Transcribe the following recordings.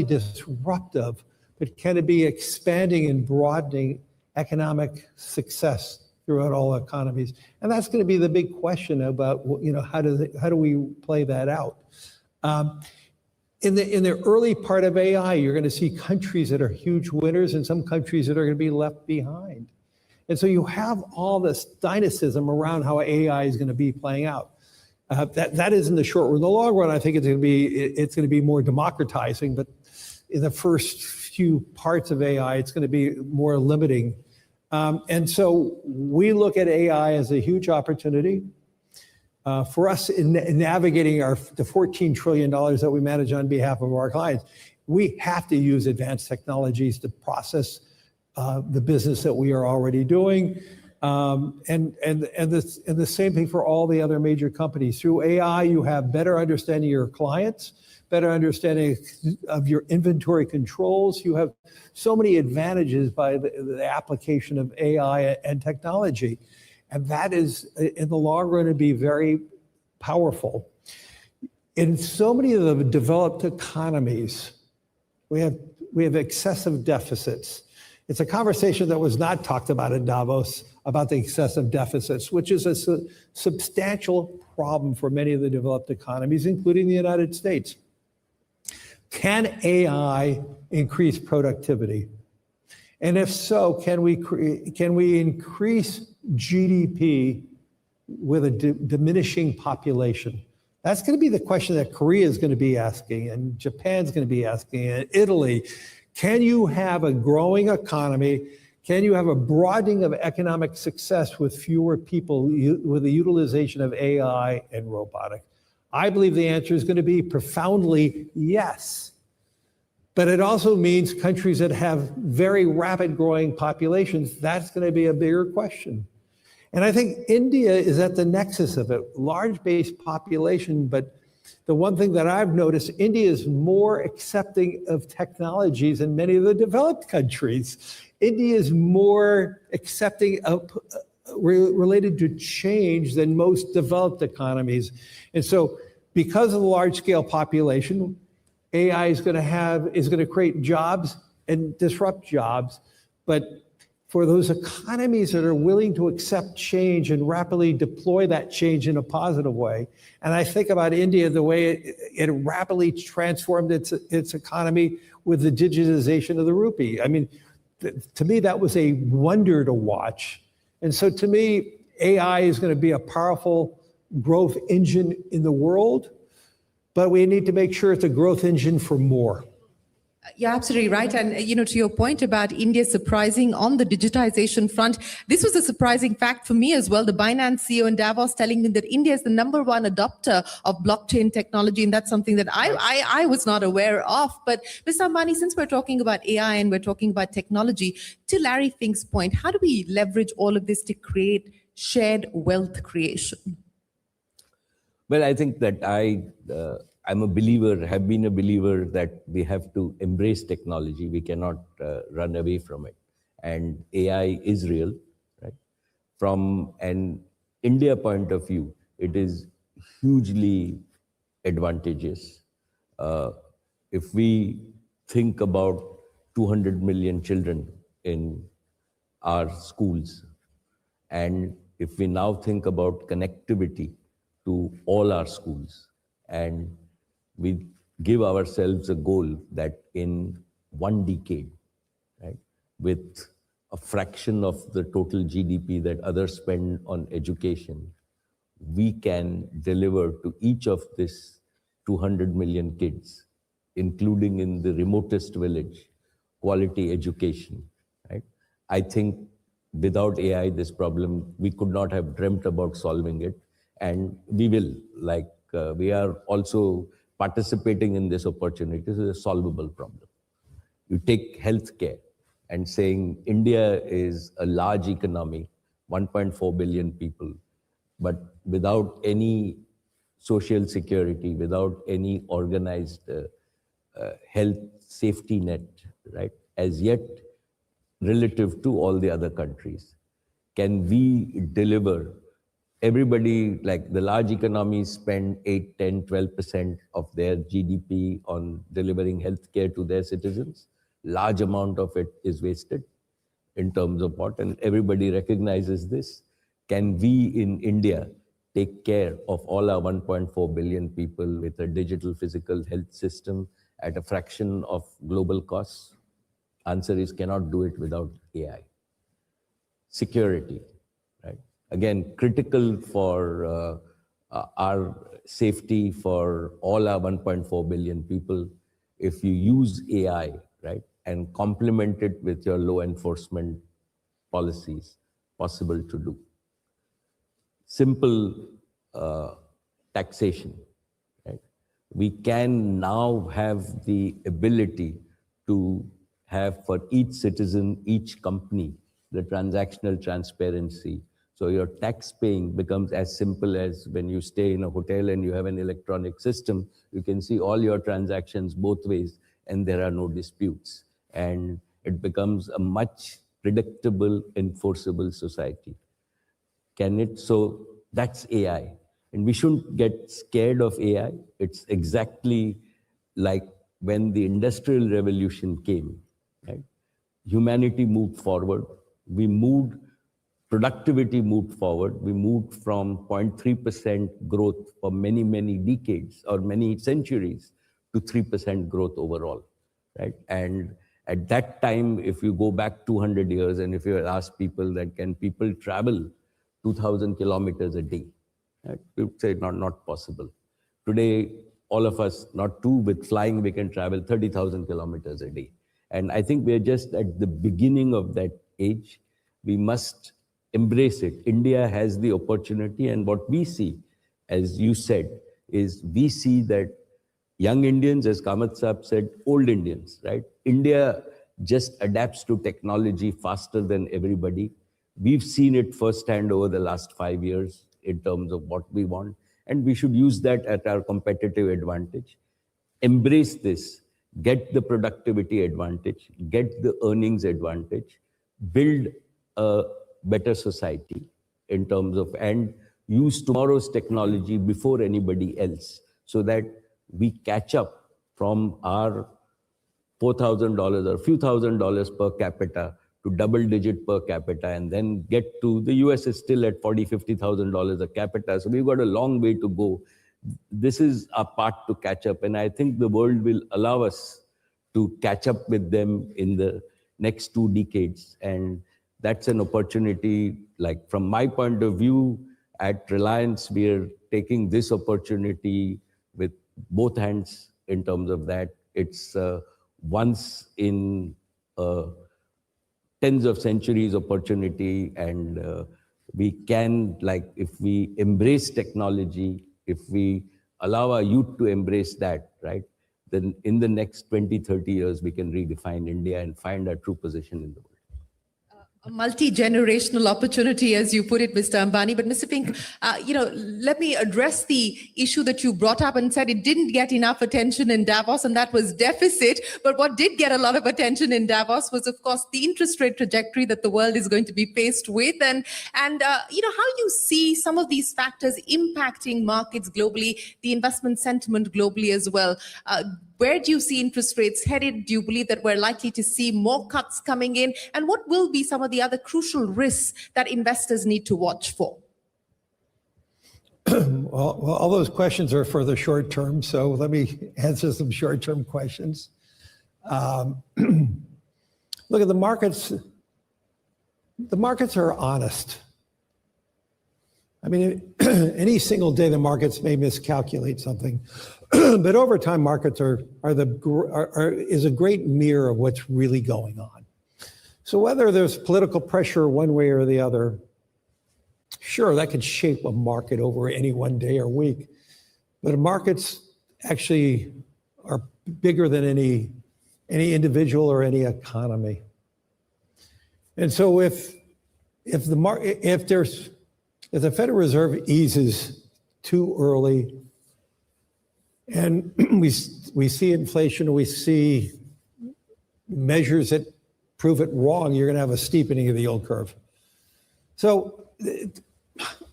disruptive, but can it be expanding and broadening economic success throughout all economies? And that's going to be the big question about, how do we play that out? In the early part of AI, you're going to see countries that are huge winners and some countries that are going to be left behind. And so you have all this dynamism around how AI is going to be playing out. That is in the short run. In the long run, I think it's going to be more democratizing, but in the first few parts of AI, it's going to be more limiting. And so we look at AI as a huge opportunity for us in navigating the $14 trillion that we manage on behalf of our clients. We have to use advanced technologies to process the business that we are already doing. And the same thing for all the other major companies. Through AI, you have better understanding of your clients, better understanding of your inventory controls. You have so many advantages by the application of AI and technology. And that is, in the long run, to be very powerful. In so many of the developed economies, we have excessive deficits. It's a conversation that was not talked about in Davos about the excessive deficits, which is a substantial problem for many of the developed economies, including the United States. Can AI increase productivity? And if so, can we increase GDP with a diminishing population? That's going to be the question that Korea is going to be asking, and Japan's going to be asking, and Italy. Can you have a growing economy? Can you have a broadening of economic success with fewer people, with the utilization of AI and robotics? I believe the answer is going to be profoundly yes. But it also means countries that have very rapid growing populations, that's going to be a bigger question. And I think India is at the nexus of it, large base population, but the one thing that I've noticed, India is more accepting of technologies than many of the developed countries. India is more accepting of related to change than most developed economies. And so because of the large scale population, AI is going to create jobs and disrupt jobs. But for those economies that are willing to accept change and rapidly deploy that change in a positive way, and I think about India, the way it rapidly transformed its economy with the digitization of the rupee. I mean, to me, that was a wonder to watch. And so to me, AI is going to be a powerful growth engine in the world, but we need to make sure it's a growth engine for more. You're absolutely right. And, to your point about India surprising on the digitization front, this was a surprising fact for me as well. The Binance CEO in Davos telling me that India is the #1 adopter of blockchain technology. And that's something that I was not aware of. But Mr. Ambani, since we're talking about AI and we're talking about technology, to Larry Fink's point, how do we leverage all of this to create shared wealth creation? Well, I think that I'm a believer, have been a believer that we have to embrace technology. We cannot run away from it. And AI is real, right? From an India point of view, it is hugely advantageous. If we think about 200 million children in our schools, and if we now think about connectivity to all our schools, and we give ourselves a goal that in 1 decade, right, with a fraction of the total GDP that others spend on education, we can deliver to each of these 200 million kids, including in the remotest village, quality education, right? I think without AI, this problem, we could not have dreamt about solving it. And we will, we are also participating in this opportunity. This is a solvable problem. You take healthcare and saying India is a large economy, 1.4 billion people, but without any social security, without any organized health safety net, right? As yet, relative to all the other countries, can we deliver everybody, like the large economies spend 8, 10, 12% of their GDP on delivering healthcare to their citizens. Large amount of it is wasted in terms of what, and everybody recognizes this. Can we in India take care of all our 1.4 billion people with a digital physical health system at a fraction of global costs? Answer is cannot do it without AI. Security, right? Again, critical for our safety for all our 1.4 billion people. If you use AI, right, and complement it with your law enforcement policies, possible to do. Simple taxation, right? We can now have the ability to have for each citizen, each company, the transactional transparency. So your tax paying becomes as simple as when you stay in a hotel and you have an electronic system, you can see all your transactions both ways and there are no disputes. And it becomes a much predictable, enforceable society. Can it? So that's AI. And we shouldn't get scared of AI. It's exactly like when the Industrial Revolution came, right? Humanity moved forward. We moved, productivity moved forward. We moved from 0.3% growth for many, many decades or many centuries to 3% growth overall, right? And at that time, if you go back 200 years and if you ask people that can people travel 2,000 kilometers a day, right? We would say not possible. Today, all of us, not two, with flying, we can travel 30,000 kilometers a day. And I think we're just at the beginning of that age. We must embrace it. India has the opportunity, and what we see, as you said, is we see that young Indians, as Kamath Saab said, old Indians, right? India just adapts to technology faster than everybody. We've seen it firsthand over the last 5 years in terms of what we want, and we should use that at our competitive advantage. Embrace this, get the productivity advantage, get the earnings advantage, build a better society in terms of, and use tomorrow's technology before anybody else so that we catch up from our $4,000 or a few $1,000s per capita to double-digit per capita, and then get to, the US is still at $40,000, $50,000 a capita, so we've got a long way to go. This is our part to catch up, and I think the world will allow us to catch up with them in the next 2 decades, and that's an opportunity. Like from my point of view, at Reliance, we are taking this opportunity with both hands in terms of that. It's once in tens of centuries opportunity, and we can, like, if we embrace technology, if we allow our youth to embrace that, right, then in the next 20, 30 years, we can redefine India and find our true position in the world. A multi-generational opportunity, as you put it, Mr. Ambani. But Mr. Fink, let me address the issue that you brought up and said it didn't get enough attention in Davos, and that was deficit. But what did get a lot of attention in Davos was, of course, the interest rate trajectory that the world is going to be faced with, and how you see some of these factors impacting markets globally, the investment sentiment globally as well. Where do you see interest rates headed? Do you believe that we're likely to see more cuts coming in? And what will be some of the other crucial risks that investors need to watch for? Well, all those questions are for the short term, so let me answer some short-term questions. Look at the markets. The markets are honest. I mean, any single day the markets may miscalculate something, but over time markets is a great mirror of what's really going on. So whether there's political pressure one way or the other, sure, that could shape a market over any one day or week, but markets actually are bigger than any individual or any economy. And so if the Federal Reserve eases too early, and we see inflation, we see measures that prove it wrong, you're going to have a steepening of the yield curve. So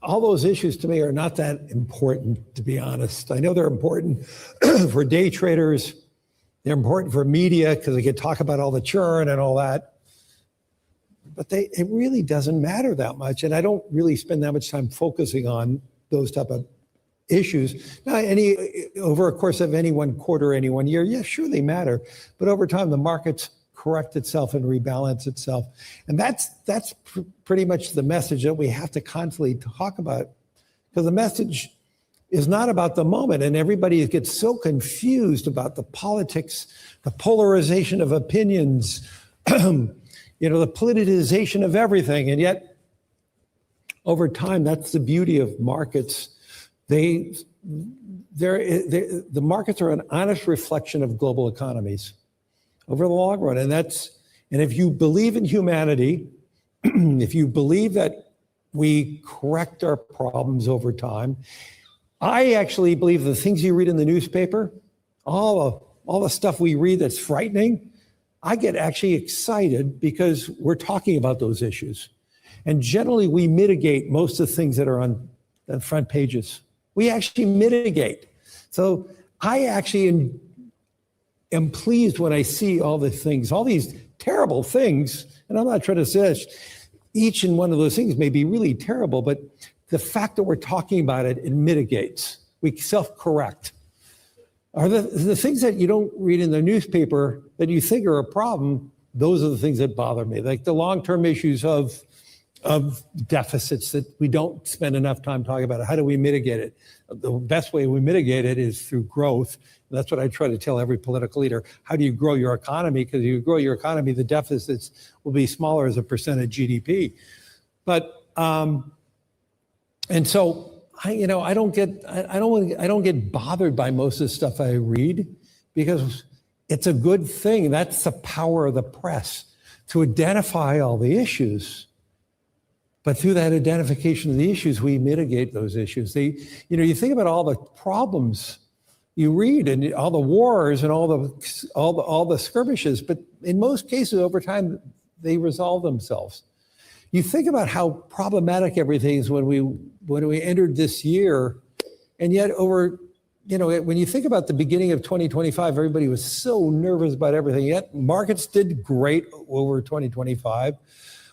all those issues to me are not that important, to be honest. I know they're important for day traders. They're important for media because they can talk about all the churn and all that. But it really doesn't matter that much. And I don't really spend that much time focusing on those type of issues. Now, over a course of any one quarter, any 1 year, yeah, sure, they matter. But over time, the markets correct itself and rebalance itself. And that's pretty much the message that we have to constantly talk about. Because the message is not about the moment. And everybody gets so confused about the politics, the polarization of opinions, the politicization of everything. And yet, over time, that's the beauty of markets. The markets are an honest reflection of global economies over the long run. And if you believe in humanity, if you believe that we correct our problems over time, I actually believe the things you read in the newspaper, all the stuff we read that's frightening, I get actually excited because we're talking about those issues. And generally, we mitigate most of the things that are on the front pages. We actually mitigate. So I actually am pleased when I see all the things, all these terrible things, and I'm not trying to say each and one of those things may be really terrible, but the fact that we're talking about it, it mitigates. We self-correct. Are the things that you don't read in the newspaper that you think are a problem, those are the things that bother me. Like the long-term issues of deficits that we don't spend enough time talking about. How do we mitigate it? The best way we mitigate it is through growth. And that's what I try to tell every political leader. How do you grow your economy? Because if you grow your economy, the deficits will be smaller as a percent of GDP. But and so I don't get bothered by most of the stuff I read because it's a good thing. That's the power of the press to identify all the issues. But through that identification of the issues, we mitigate those issues. You think about all the problems you read and all the wars and all the skirmishes, but in most cases over time, they resolve themselves. You think about how problematic everything is when we entered this year, and yet when you think about the beginning of 2025, everybody was so nervous about everything, yet markets did great over 2025.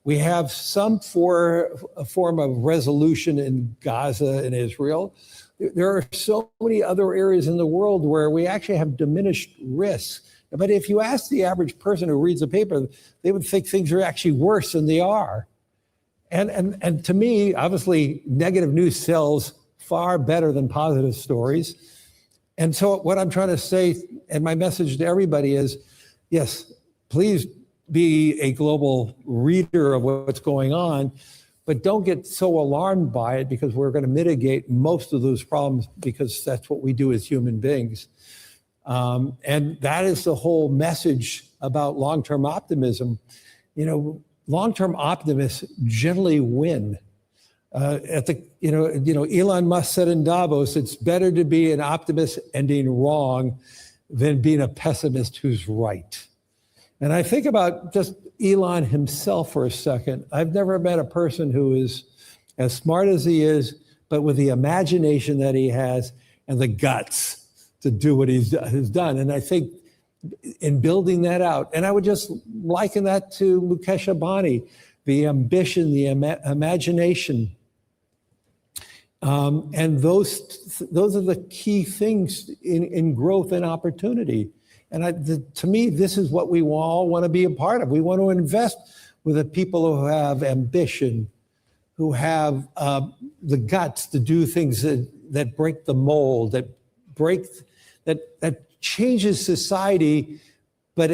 We have some form of resolution in Gaza and Israel. There are so many other areas in the world where we actually have diminished risk. But if you ask the average person who reads a paper, they would think things are actually worse than they are. And to me, obviously, negative news sells far better than positive stories. And so what I'm trying to say, and my message to everybody is, yes, please be a global reader of what's going on, but don't get so alarmed by it because we're going to mitigate most of those problems because that's what we do as human beings. And that is the whole message about long-term optimism. Long-term optimists generally win. Elon Musk said in Davos, it's better to be an optimist ending wrong than being a pessimist who's right. And I think about just Elon himself for a second. I've never met a person who is as smart as he is, but with the imagination that he has and the guts to do what he's done. And I think in building that out, and I would just liken that to Mukesh Ambani, the ambition, the imagination. And those are the key things in growth and opportunity. And to me, this is what we all want to be a part of. We want to invest with the people who have ambition, who have the guts to do things that break the mold, that changes society, but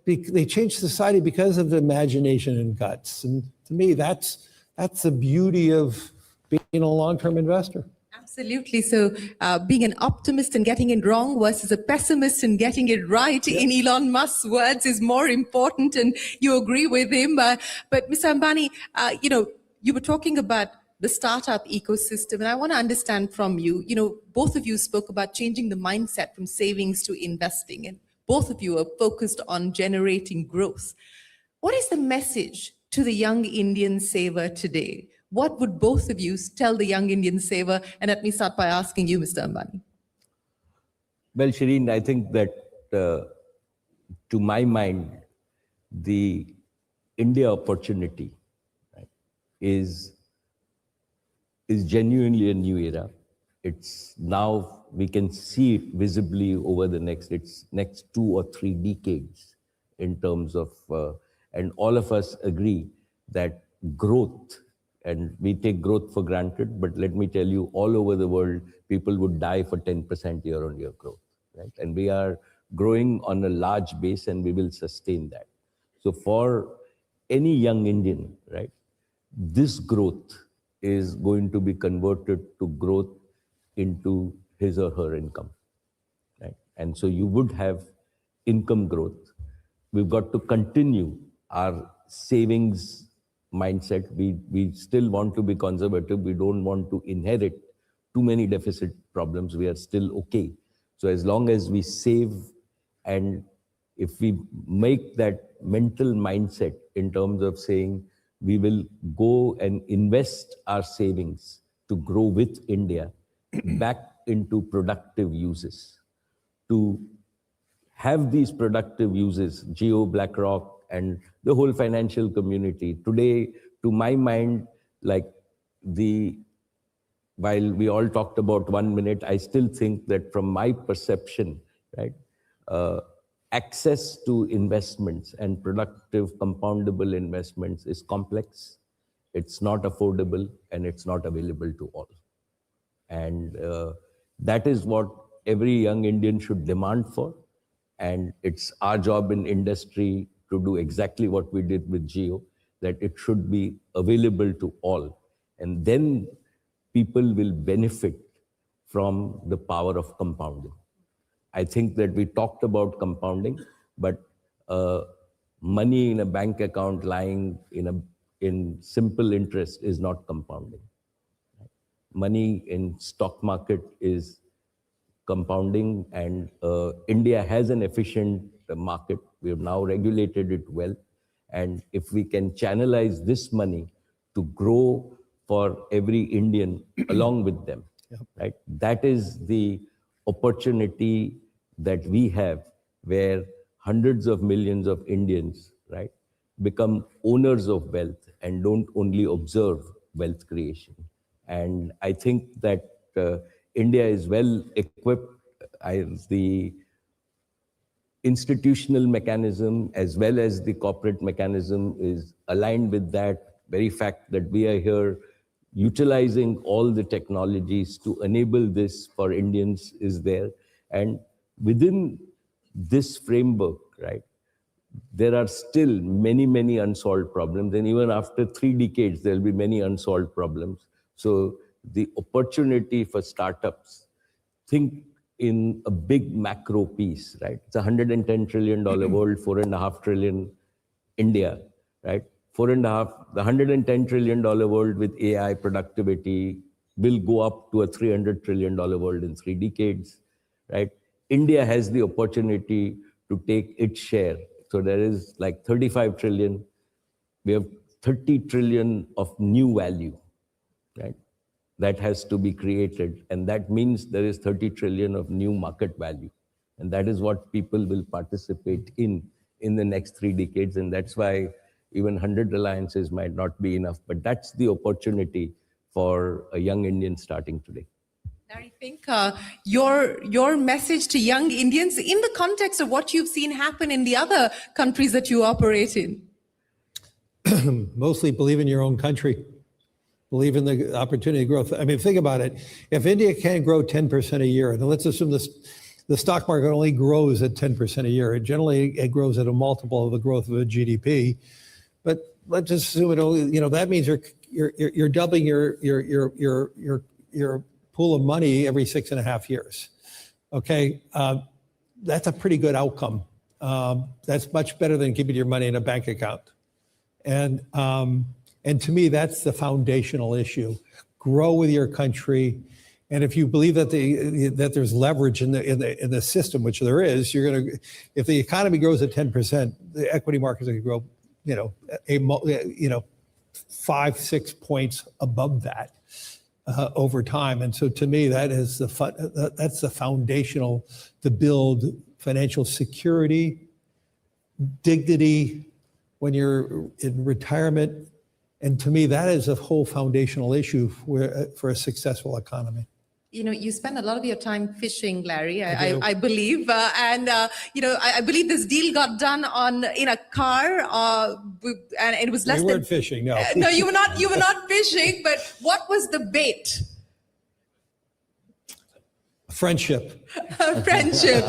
they change society because of the imagination and guts. And to me, that's the beauty of being a long-term investor. Absolutely. So being an optimist and getting it wrong versus a pessimist and getting it right, in Elon Musk's words, is more important, and you agree with him. But Mr. Ambani, you were talking about the startup ecosystem, and I want to understand from you, both of you spoke about changing the mindset from savings to investing, and both of you are focused on generating growth. What is the message to the young Indian saver today? what would both of you tell the young Indian saver? And let me start by asking you, Mr. Ambani. Well, Shireen, I think that to my mind, the India opportunity, right, is genuinely a new era. It's now, we can see it visibly over the next 2 or 3 decades in terms of, and all of us agree that growth, and we take growth for granted, but let me tell you, all over the world, people would die for 10% year-on-year growth, right? And we are growing on a large base, and we will sustain that. So for any young Indian, right, this growth is going to be converted to growth into his or her income, right? And so you would have income growth. We've got to continue our savings mindset. We still want to be conservative. We don't want to inherit too many deficit problems. We are still okay. So as long as we save, and if we make that mental mindset in terms of saying we will go and invest our savings to grow with India back into productive uses, to have these productive uses, Jio, BlackRock, and the whole financial community. Today, to my mind, like while we all talked about 1 minute, I still think that from my perception, right, access to investments and productive compoundable investments is complex, it's not affordable, and it's not available to all. And that is what every young Indian should demand for. And it's our job in industry to do exactly what we did with Jio, that it should be available to all. And then people will benefit from the power of compounding. I think that we talked about compounding, but money in a bank account lying in simple interest is not compounding. Money in stock market is compounding, and India has an efficient market. We have now regulated it well. And if we can channelize this money to grow for every Indian along with them, right? That is the opportunity that we have, where hundreds of millions of Indians, right, become owners of wealth and don't only observe wealth creation. And I think that India is well equipped. The institutional mechanism as well as the corporate mechanism is aligned with that very fact that we are here utilizing all the technologies to enable this for Indians is there. And within this framework, right, there are still many, many unsolved problems. And even after 3 decades, there'll be many unsolved problems. So the opportunity for startups, think in a big macro piece, right? It's a $110 trillion world, 4.5 trillion India, right? The $110 trillion world with AI productivity will go up to a $300 trillion world in 3 decades, right? India has the opportunity to take its share. So there is like 35 trillion. We have 30 trillion of new value, right? That has to be created. And that means there is 30 trillion of new market value. And that is what people will participate in the next 3 decades. And that's why even 100 Reliances might not be enough. But that's the opportunity for a young Indian starting today. I think your message to young Indians in the context of what you've seen happen in the other countries that you operate in. Mostly believe in your own country. Believe in the opportunity growth. I mean, think about it. If India can grow 10% a year, then let's assume the stock market only grows at 10% a year. It grows at a multiple of the growth of a GDP. But let's just assume it only, that means you're doubling your pool of money every 6.5 years. Okay, that's a pretty good outcome. That's much better than keeping your money in a bank account. And to me, that's the foundational issue. Grow with your country, and if you believe that there's leverage in the system, which there is, if the economy grows at 10%, the equity markets are going to grow, 5-6 points above that over time. And so to me, that is that's the foundational to build financial security, dignity when you're in retirement. And to me, that is a whole foundational issue for a successful economy. You spend a lot of your time fishing, Larry, I do. I believe. I believe this deal got done in a car, and it was less We than... weren't fishing, no. No, you were not fishing, but what was the bait? Friendship. Friendship.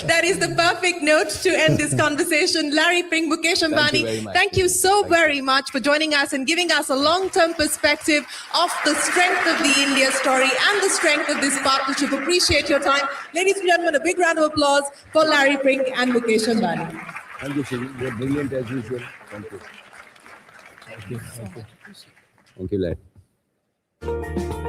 That is the perfect note to end this conversation. Larry, Fink, Mukesh, Ambani, very much. thank you so very much for joining us and giving us a long-term perspective of the strength of the India story and the strength of this partnership. Appreciate your time. Ladies and gentlemen, a big round of applause for Larry, Fink and Mukesh Ambani. Thank you, Shivi. You're brilliant as usual. Thank you. Thank you. Thank you, Larry.